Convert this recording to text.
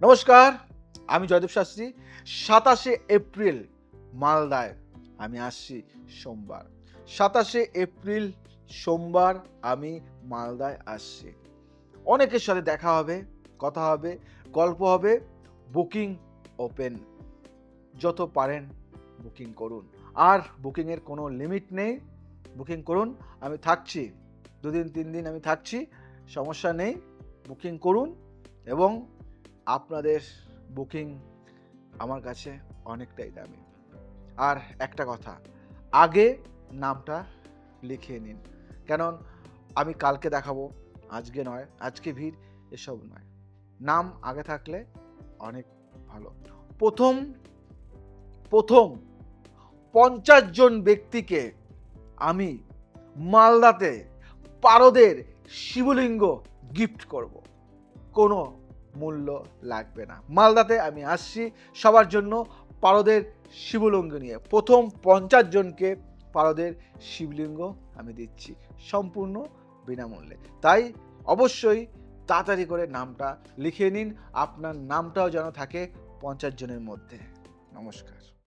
নমস্কার, আমি জয়দেব শাস্ত্রী। ২৭শে এপ্রিল মালদায় আমি আসছি সোমবার। ২৭শে এপ্রিল সোমবার আমি মালদায় আসছি। অনেকের সাথে দেখা হবে, কথা হবে, গল্প হবে। Booking open. যত পারেন বুকিং করুন। আর বুকিংয়ের কোনো লিমিট নেই। বুকিং করুন। আমি থাকছি। ২ দিন ৩ দিন আমি থাকছি। সমস্যা নেই। বুকিং করুন এবং আপনাদের বুকিং আমার কাছে অনেকটাই দামি। আর একটা কথা, আগে নামটা লিখিয়ে নিন। কারণ আমি কালকে দেখাবো, আজকে নয়, আজকে ভিড়, এসব নয়। নাম আগে থাকলে অনেক ভালো। প্রথম ৫০ জন ব্যক্তিকে আমি মালদাতে পারদের শিবলিঙ্গ গিফট করব। কোনো মূল্য লাগবে না। মালদাতে আমি আসছি সবার জন্য পারদের শিবলিঙ্গ নিয়ে। প্রথম ৫০ জনকে পারদের শিবলিঙ্গ আমি দিচ্ছি সম্পূর্ণ বিনামূল্যে। তাই অবশ্যই তাড়াতাড়ি করে নামটা লিখে নিন। আপনার নামটাও যেন থাকে ৫০ জনের মধ্যে। নমস্কার।